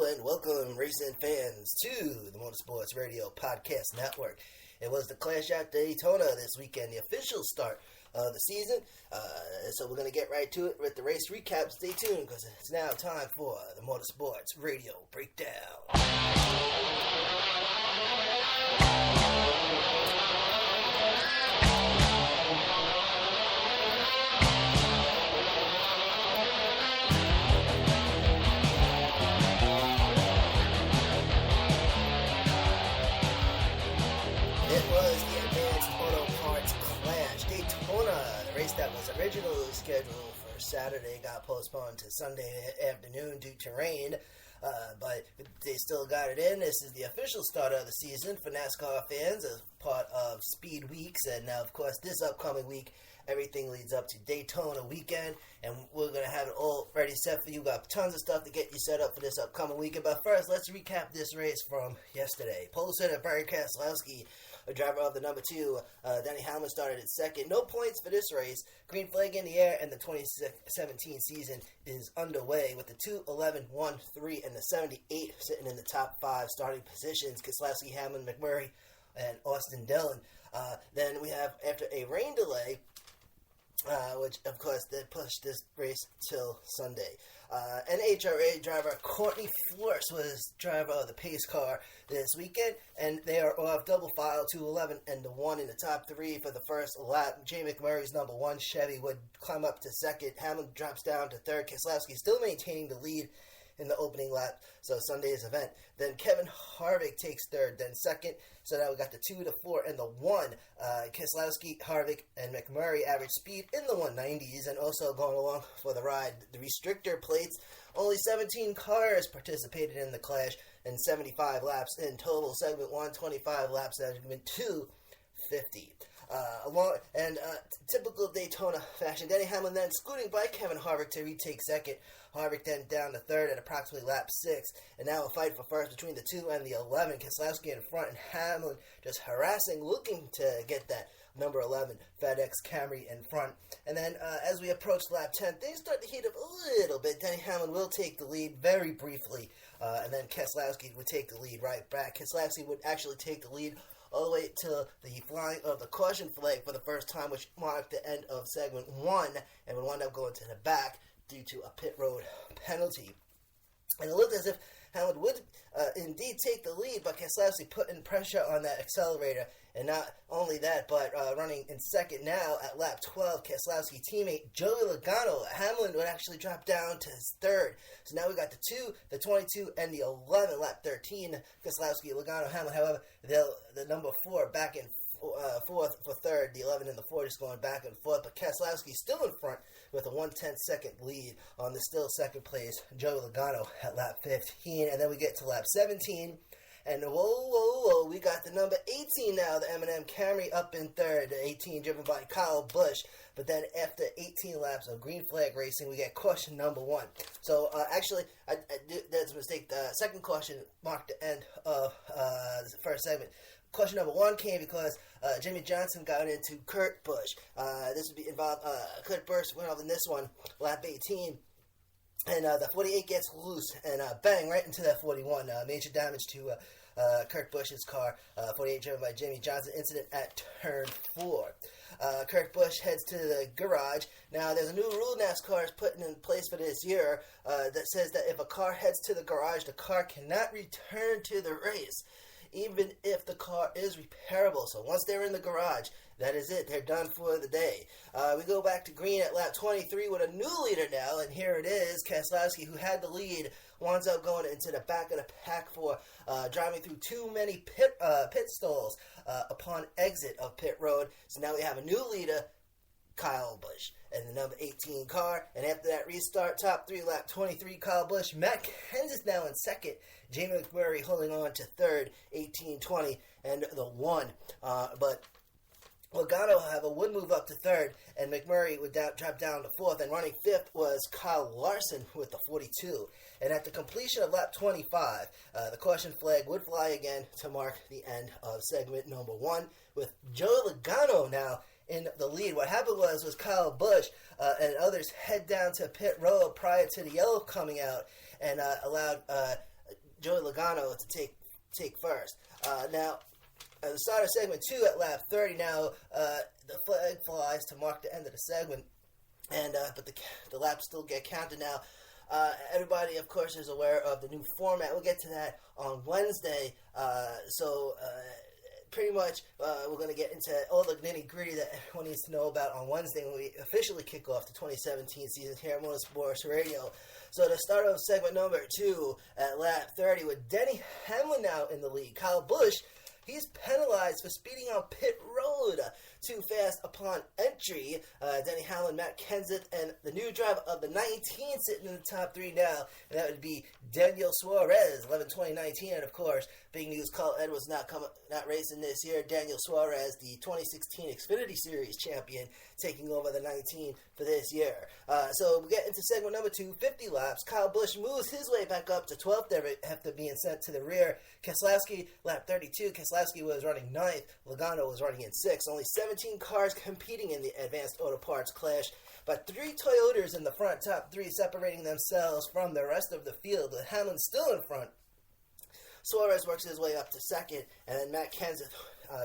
and welcome racing fans to the Motorsports Radio Podcast Network. It was the Clash at Daytona this weekend, the official start of the season. So we're going to get right to it with the race recap. Stay tuned because it's now time for the Motorsports Radio Breakdown. That was originally scheduled for Saturday got postponed to Sunday afternoon due to rain, but they still got it in. This is the official start of the season for NASCAR fans as part of Speed Weeks, and now, of course, this upcoming week, everything leads up to Daytona weekend, and we're going to have it all ready set for you. Got tons of stuff to get you set up for this upcoming weekend, but first, let's recap this race from yesterday. Pole sitter Barry Keselowski, a driver of the number 2, Denny Hamlin started at second. No points for this race. Green flag in the air, and the 2017 season is underway with the 2, 11, 1, 3, and the 78 sitting in the top 5 starting positions. Keselowski, Hamlin, McMurray, and Austin Dillon. Then we have, after a rain delay, which, of course, they pushed this race till Sunday. NHRA driver Courtney Force was driver of the pace car this weekend, and they are off double file, 2-11 and the 1 in the top 3 for the first lap. Jay McMurray's number 1 Chevy would climb up to second. Hamlin drops down to third. Keselowski still maintaining the lead in the opening lap, so Sunday's event. Then Kevin Harvick takes third, then second. So now we got the 2, the 4, and the 1. Keselowski, Harvick, and McMurray average speed in the 190s, and also going along for the ride. The restrictor plates, only 17 cars participated in the clash, and 75 laps in total. Segment 1, 25 laps. Segment 2, 50. Typical Daytona fashion, Denny Hamlin then scooting by Kevin Harvick to retake second. Harvick then down to third at approximately lap 6, and now a fight for first between the 2 and the 11. Keselowski in front, and Hamlin just harassing, looking to get that number 11 FedEx Camry in front. And then as we approach lap 10, things start to heat up a little bit. Denny Hamlin will take the lead very briefly, and then Keselowski would take the lead right back. Keselowski would actually take the lead all the way to the flying of the caution flag for the first time, which marked the end of segment 1, and would wind up going to the back due to a pit road penalty. And it looked as if Hamlin would indeed take the lead, but Keselowski putting pressure on that accelerator. And not only that, but running in second now at lap 12, Keselowski teammate Joey Logano. Hamlin would actually drop down to his third. So now we got the 2, the 22, and the 11, lap 13. Keselowski, Logano, Hamlin. However, the number 4 back in fourth for third, the 11 and the 4 just going back and forth. But Keselowski still in front with a 1/10-second lead on the still second place Joey Logano at lap 15. And then we get to lap 17. And whoa, we got the number 18 now, the M&M Camry up in third, the 18 driven by Kyle Busch. But then after 18 laps of green flag racing, we get caution number 1. So actually, that's a mistake. The second caution marked the end of the first segment. Caution number 1 came because Jimmy Johnson got into Kurt Busch. This would be involved. Kurt Busch went off in this one, lap 18. And the 48 gets loose and bang right into that 41. Major damage to Kurt Busch's car. 48 driven by Jimmy Johnson. Incident at turn 4. Kurt Busch heads to the garage. Now, there's a new rule NASCAR is putting in place for this year that says that if a car heads to the garage, the car cannot return to the race, even if the car is repairable. So once they're in the garage, that is it. They're done for the day. We go back to green at lap 23 with a new leader now, and here it is. Keselowski, who had the lead, winds up going into the back of the pack for driving through too many pit stalls upon exit of pit road. So now we have a new leader, Kyle Busch, and the number 18 car. And after that restart, top 3, lap 23, Kyle Busch. Matt Kenseth now in second. Jamie McMurray holding on to third, 18-20, and the 1. But Logano, however, would move up to third, and McMurray would drop down to fourth, and running fifth was Kyle Larson with the 42. And at the completion of lap 25, the caution flag would fly again to mark the end of segment number 1, with Joey Logano now in the lead. What happened was Kyle Busch and others head down to pit road prior to the yellow coming out, and allowed Joey Logano to take first. Now, at the start of segment 2 at lap 30, now the flag flies to mark the end of the segment, and but the laps still get counted now. Everybody, of course, is aware of the new format. We'll get to that on Wednesday. Pretty much, we're going to get into all the nitty-gritty that everyone needs to know about on Wednesday when we officially kick off the 2017 season here at Motorsports Radio. So the start of segment number 2 at lap 30 with Denny Hamlin now in the lead. Kyle Busch, he's penalized for speeding on pit road too fast upon entry. Denny Hamlin, Matt Kenseth, and the new driver of the 19 sitting in the top 3 now, and that would be Daniel Suarez, 11-20-19, and of course, big news, Carl Edwards not racing this year. Daniel Suarez, the 2016 Xfinity Series champion, taking over the 19 for this year. So we get into segment number 2, 50 laps. Kyle Busch moves his way back up to 12th after being sent to the rear. Keselowski, lap 32. Keselowski was running 9th. Logano was running in 6th. Only 17 cars competing in the Advanced Auto Parts Clash, but 3 Toyotas in the front, top 3 separating themselves from the rest of the field, with Hamlin still in front. Suarez works his way up to 2nd, and then Matt Kenseth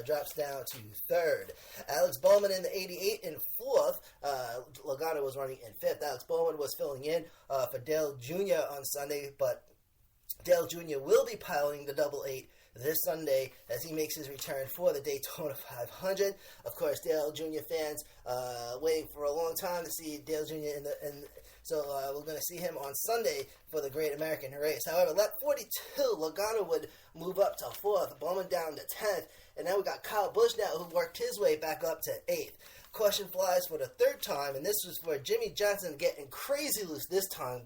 drops down to 3rd. Alex Bowman in the 88 in 4th. Logano was running in 5th. Alex Bowman was filling in for Dale Jr. on Sunday, but Dale Jr. will be piloting the double 8 this Sunday as he makes his return for the Daytona 500. Of course, Dale Jr. fans waiting for a long time to see Dale Jr. So we're going to see him on Sunday for the Great American Race. However, lap 42, Logano would move up to 4th, Bowman down to 10th, and then we got Kyle Busch now, who worked his way back up to 8th. Caution flies for the 3rd time, and this was for Jimmy Johnson getting crazy loose this time,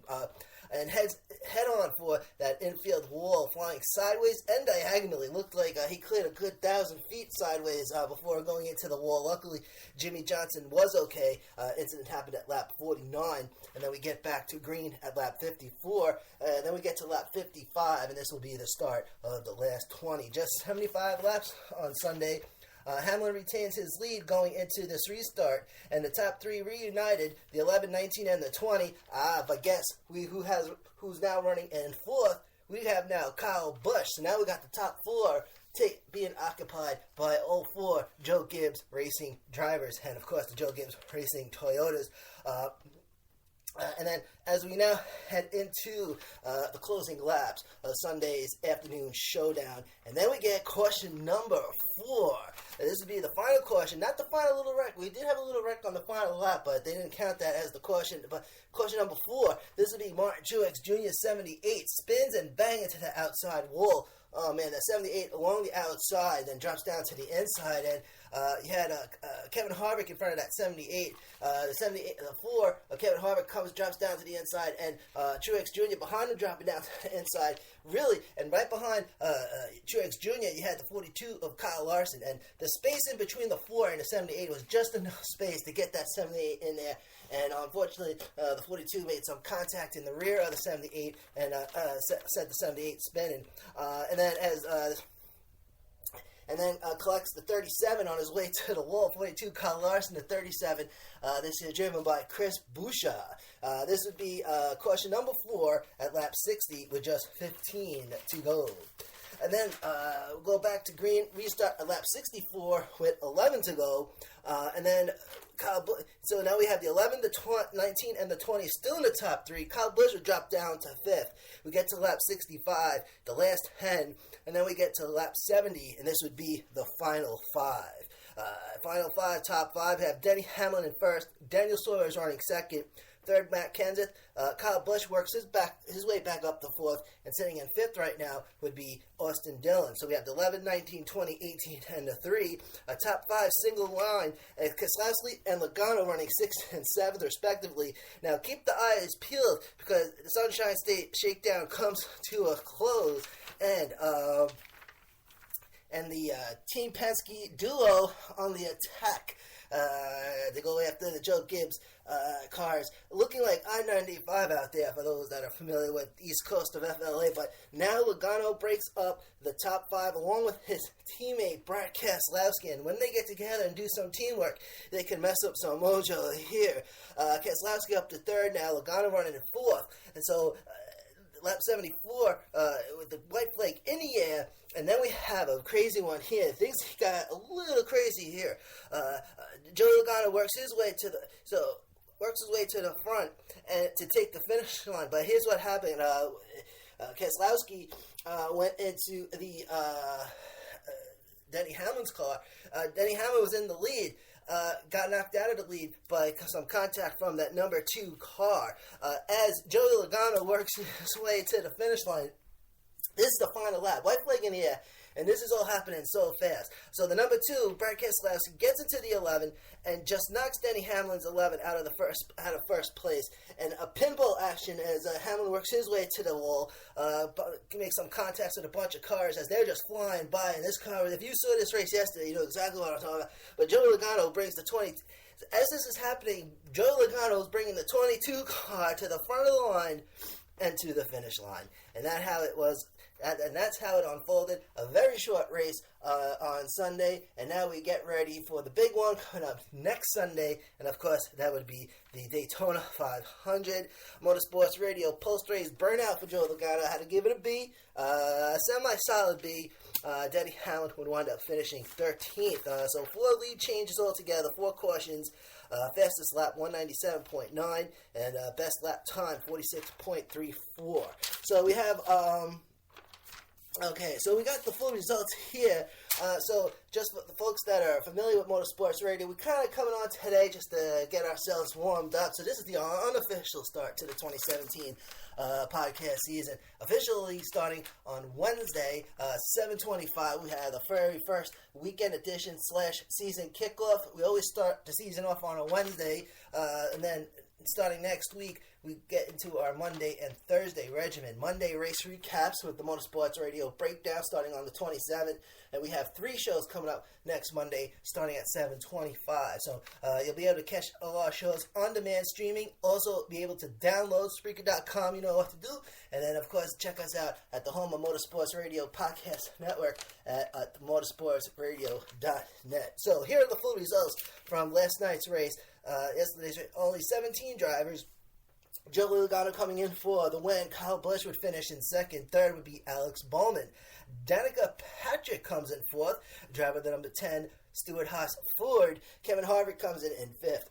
and head on for that infield wall, flying sideways and diagonally. Looked like he cleared a good 1,000 feet sideways before going into the wall. Luckily, Jimmy Johnson was okay. Incident happened at lap 49, and then we get back to green at lap 54. Then we get to lap 55, and this will be the start of the last 20. Just 75 laps on Sunday. Hamlin retains his lead going into this restart, and the top 3 reunited, the 11, 19, and the 20. But guess who's now running in 4th? We have now Kyle Busch. So now we got the top 4 being occupied by all 4 Joe Gibbs Racing drivers, and of course the Joe Gibbs Racing Toyotas. And then, as we now head into the closing laps of Sunday's afternoon showdown, and then we get caution number 4. This would be the final caution, not the final little wreck. We did have a little wreck on the final lap, but they didn't count that as the caution. But caution number 4, this would be Martin Truex Jr. 78, spins and bang into the outside wall. Oh man, that 78 along the outside, then drops down to the inside, and you had Kevin Harvick in front of that 78. The 4, Kevin Harvick drops down to the inside, and Truex Jr. behind him dropping down to the inside. Really, and right behind Truex Jr., you had the 42 of Kyle Larson, and the space in between the 4 and the 78 was just enough space to get that 78 in there. And unfortunately, the 42 made some contact in the rear of the 78 and set the 78 spinning. And then collects the 37 on his way to the wall. 42, Kyle Larson, the 37. This is driven by Chris Buescher. This would be caution number 4 at lap 60 with just 15 to go. And then we'll go back to green, restart at lap 64 with 11 to go. And then so now we have the 11, the 19, and the 20 still in the top 3. Kyle Busch would drop down to 5th. We get to lap 65, the last 10, and then we get to lap 70, and this would be the final 5. Final 5, top 5 have Denny Hamlin in 1st, Daniel Suarez running 2nd, 3rd Matt Kenseth. Kyle Busch works his way back up to 4th, and sitting in 5th right now would be Austin Dillon. So we have the 11, 19, 20, 18, and the 3. A top 5 single line, Keselowski and Logano running 6th and 7th respectively. Now keep the eyes peeled because the Sunshine State Shakedown comes to a close, and the Team Penske duo on the attack. They go after the Joe Gibbs cars, looking like I-95 out there for those that are familiar with the East Coast of FLA. But now Logano breaks up the top 5 along with his teammate Brad Keselowski, and when they get together and do some teamwork, they can mess up some mojo here. Keselowski up to 3rd now, Logano running in 4th, and so lap 74 with the white flag in the air. And then we have a crazy one here. Things got a little crazy here. Joey Logano works his way to the front and to take the finish line. But here's what happened. Keselowski went into the Denny Hamlin's car. Denny Hamlin was in the lead. Got knocked out of the lead by some contact from that number 2 car. As Joey Logano works his way to the finish line, this is the final lap. White flag in the air, and this is all happening so fast. So the number 2, Brad Keselowski, gets into the 11 and just knocks Denny Hamlin's 11 out of first place. And a pinball action as Hamlin works his way to the wall, makes some contacts with a bunch of cars as they're just flying by. And this car, if you saw this race yesterday, you know exactly what I'm talking about. But Joey Logano brings the 20. As this is happening, Joey Logano is bringing the 22 car to the front of the line and to the finish line. And that's how it was. And that's how it unfolded. A very short race on Sunday, and now we get ready for the big one coming up next Sunday, and of course that would be the Daytona 500. Motorsports Radio post-race burnout for Joe Logano. I had to give it a B, semi-solid B. Denny Hamlin would wind up finishing 13th. So 4 lead changes altogether, 4 cautions. Fastest lap 197.9, and best lap time 46.34. So we have okay, so we got the full results here. So just for the folks that are familiar with Motorsports Radio, we're kind of coming on today just to get ourselves warmed up. So this is the unofficial start to the 2017 podcast season. Officially starting on Wednesday, 7:25. We have the very first weekend edition / season kickoff. We always start the season off on a Wednesday, and then starting next week, we get into our Monday and Thursday regimen. Monday race recaps with the Motorsports Radio breakdown starting on the 27th. And we have 3 shows coming up next Monday starting at 7:25. So you'll be able to catch all our shows on demand streaming. Also be able to download Spreaker.com. You know what to do. And then, of course, check us out at the home of Motorsports Radio Podcast Network at motorsportsradio.net. So here are the full results from last night's race. Yesterday's race, only 17 drivers. Joey Logano coming in for the win. Kyle Busch would finish in second. Third would be Alex Bowman. Danica Patrick comes in fourth. Driver the number 10, Stewart-Haas Ford. Kevin Harvick comes in fifth.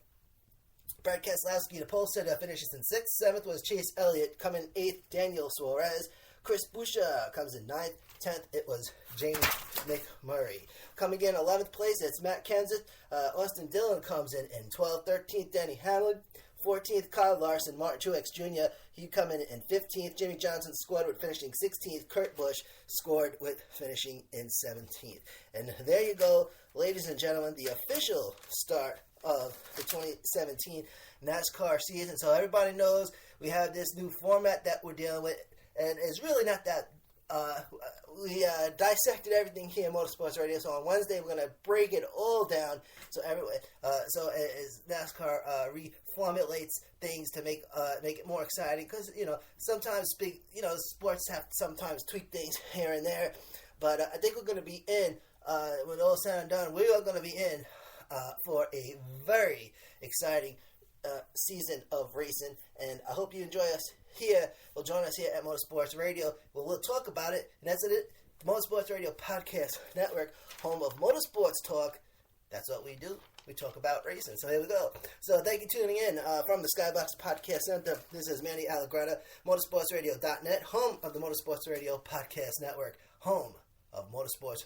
Brad Keselowski, the pole sitter, finishes in sixth. Seventh was Chase Elliott. Coming eighth, Daniel Suarez. Chris Buescher comes in ninth. 10th, it was James McMurray. Coming in 11th place, it's Matt Kenseth. Austin Dillon comes in 12th. 13th, Denny Hamlin. 14th, Kyle Larson. Martin Truex Jr., he come in 15th. Jimmy Johnson scored with finishing 16th. Kurt Busch scored with finishing in 17th. And there you go, ladies and gentlemen, the official start of the 2017 NASCAR season. So everybody knows we have this new format that we're dealing with, and it's really not that. We dissected everything here in Motorsports Radio. So on Wednesday, we're going to break it all down. So so as NASCAR reformulates things to make it more exciting, because sometimes sports have to sometimes tweak things here and there. But I think we're going to be in when all said and done. We are going to be in for a very exciting season of racing, and I hope you enjoy us here. Will join us here at Motorsports Radio. We'll talk about it, and that's it. The Motorsports Radio Podcast Network, home of motorsports talk. That's what we do. We talk about racing. So here we go. So thank you for tuning in from the Skybox Podcast Center. This is Manny Allegretta, motorsportsradio.net, home of the Motorsports Radio Podcast Network, home of motorsports